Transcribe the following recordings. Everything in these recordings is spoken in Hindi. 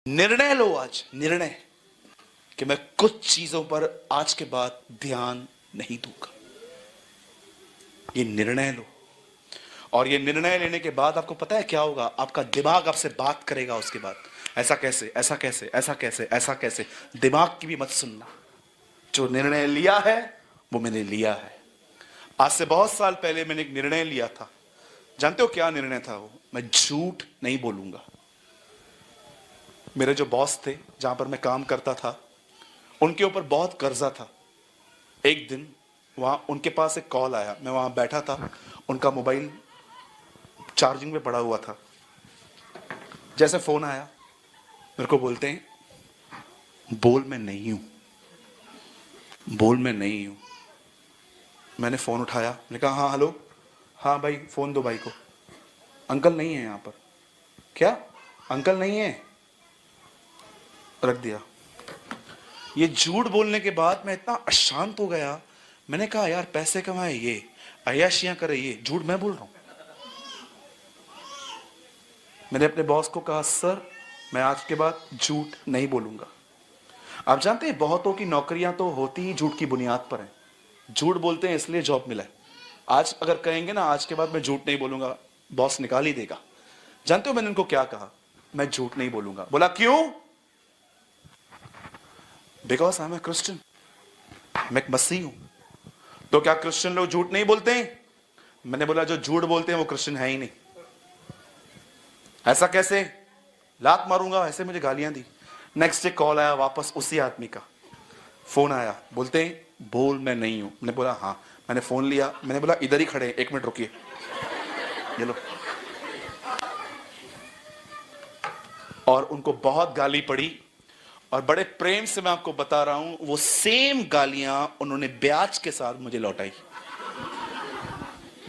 निर्णय लो आज, निर्णय कि मैं कुछ चीजों पर आज के बाद ध्यान नहीं दूंगा। ये निर्णय लो, और ये निर्णय लेने के बाद आपको पता है क्या होगा? आपका दिमाग आपसे बात करेगा उसके बाद, ऐसा कैसे, ऐसा कैसे, ऐसा कैसे, ऐसा कैसे। दिमाग की भी मत सुनना। जो निर्णय लिया है वो मैंने लिया है। आज से बहुत साल पहले मैंने एक निर्णय लिया था। जानते हो क्या निर्णय था वो? मैं झूठ नहीं बोलूंगा। मेरे जो बॉस थे, जहां पर मैं काम करता था, उनके ऊपर बहुत कर्जा था। एक दिन वहां उनके पास एक कॉल आया। मैं वहां बैठा था, उनका मोबाइल चार्जिंग में पड़ा हुआ था। जैसे फोन आया, मेरे को बोलते हैं, बोल मैं नहीं हूं, बोल मैं नहीं हूं। मैंने फोन उठाया, मैंने कहा हाँ हेलो, हाँ भाई फोन दो भाई को। अंकल नहीं है यहां पर। क्या? अंकल नहीं है? रख दिया। ये झूठ बोलने के बाद मैं इतना अशांत हो गया। मैंने कहा यार, पैसे कमाए ये, अय्याशियां करे ये, झूठ मैं बोल रहा हूं। मैंने अपने बॉस को कहा सर, मैं आज के बाद झूठ नहीं बोलूंगा। आप जानते हैं बहुतों की नौकरियां तो होती ही झूठ की बुनियाद पर है। झूठ बोलते हैं इसलिए जॉब मिला है। आज अगर कहेंगे ना आज के बाद मैं झूठ नहीं बोलूंगा, बॉस निकाल ही देगा। जानते हो मैंने उनको क्या कहा? मैं झूठ नहीं बोलूंगा। बोला क्यों? Because I am a Christian, मैं एक मसीही हूं। तो क्या क्रिश्चियन लोग झूठ नहीं बोलते हैं? मैंने बोला जो झूठ बोलते हैं वो क्रिश्चियन है ही नहीं। ऐसा कैसे? लात मारूंगा, ऐसे मुझे गालियां दी। नेक्स्ट डे कॉल आया वापस उसी आदमी का। फोन आया, बोलते हैं बोल मैं नहीं हूं। मैंने बोला हाँ। मैंने फोन लिया, मैंने बोला इधर ही खड़े, एक मिनट रुकिए, ये लो। और उनको बहुत गाली पड़ी, और बड़े प्रेम से मैं आपको बता रहा हूं, वो सेम गालियां उन्होंने ब्याज के साथ मुझे लौटाई।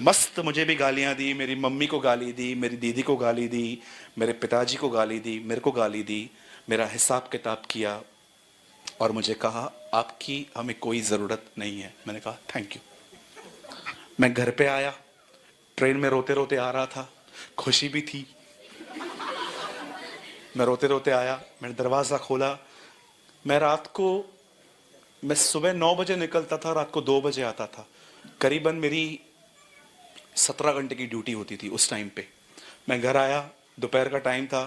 मस्त मुझे भी गालियां दी, मेरी मम्मी को गाली दी, मेरी दीदी को गाली दी, मेरे पिताजी को गाली दी, मेरे को गाली दी, मेरा हिसाब किताब किया, और मुझे कहा आपकी हमें कोई ज़रूरत नहीं है। मैंने कहा थैंक यू। मैं घर पे आया, ट्रेन में रोते रोते आ रहा था, खुशी भी थी। मैं रोते रोते आया, मैंने दरवाज़ा खोला। मैं सुबह 9 बजे निकलता था, रात को 2 बजे आता था। करीबन मेरी 17 घंटे की ड्यूटी होती थी उस टाइम पे। मैं घर आया, दोपहर का टाइम था।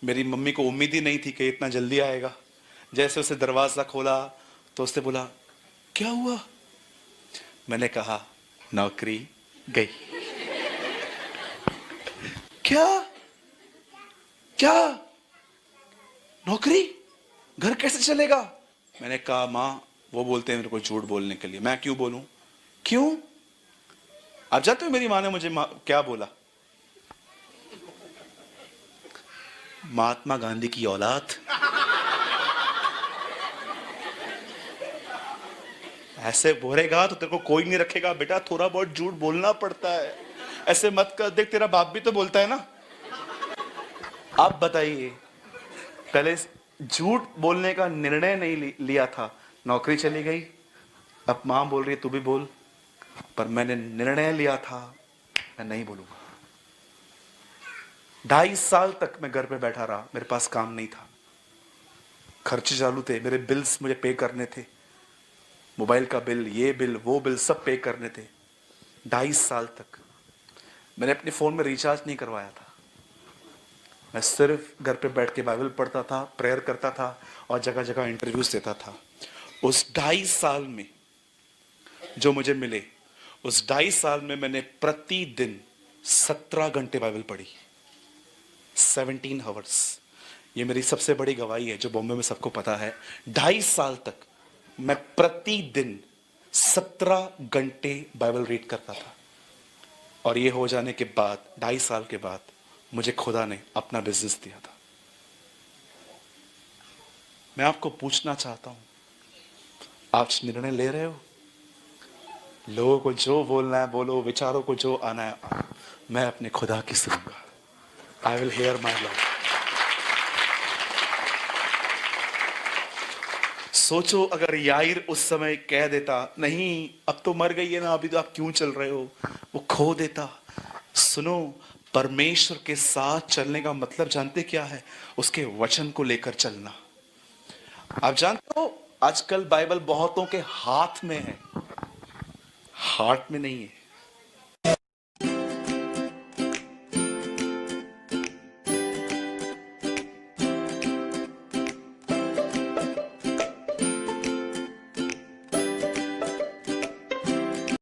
मेरी मम्मी को उम्मीद ही नहीं थी कि इतना जल्दी आएगा। जैसे उसे दरवाज़ा खोला तो उसने बोला क्या हुआ? मैंने कहा नौकरी गई। क्या? क्या? नौकरी? घर कैसे चलेगा? मैंने कहा माँ, वो बोलते हैं मेरे को झूठ बोलने के लिए। मैं क्यों बोलूं? क्यों? आप जानते हो मेरी माँ ने मुझे क्या बोला? महात्मा गांधी की औलाद, ऐसे बोलेगा तो तेरे को कोई नहीं रखेगा बेटा, थोड़ा बहुत झूठ बोलना पड़ता है। ऐसे मत कर, देख तेरा बाप भी तो बोलता है ना। आप बताइए, पहले झूठ बोलने का निर्णय नहीं लिया था, नौकरी चली गई। अब मां बोल रही है तू भी बोल, पर मैंने निर्णय लिया था मैं नहीं बोलूंगा। 2.5 साल तक मैं घर पे बैठा रहा, मेरे पास काम नहीं था, खर्चे चालू थे, मेरे बिल्स मुझे पे करने थे, मोबाइल का बिल, ये बिल, वो बिल, सब पे करने थे। 2.5 साल तक मैंने अपने फोन में रिचार्ज नहीं करवाया था। मैं सिर्फ घर पे बैठ के बाइबल पढ़ता था, प्रेयर करता था, और जगह जगह इंटरव्यूज देता था। उस 2.5 साल में जो मुझे मिले, उस 2.5 साल में मैंने प्रतिदिन 17 घंटे बाइबल पढ़ी, 17 आवर्स। ये मेरी सबसे बड़ी गवाही है जो बॉम्बे में सबको पता है। 2.5 साल तक मैं प्रतिदिन 17 घंटे बाइबल रीड करता था। और ये हो जाने के बाद, 2.5 साल के बाद, मुझे खुदा ने अपना बिजनेस दिया था। मैं आपको पूछना चाहता हूं, आप निर्णय ले रहे हो? लोगों को जो बोलना है बोलो, विचारों को जो आना है आना। मैं अपने खुदा की सुनूंगा। I will hear my lord. सोचो अगर याईर उस समय कह देता नहीं अब तो मर गई है ना, अभी तो आप क्यों चल रहे हो, वो खो देता। सुनो, परमेश्वर के साथ चलने का मतलब जानते क्या है? उसके वचन को लेकर चलना। आप जानते हो आजकल बाइबल बहुतों के हाथ में है, हार्ट में नहीं है।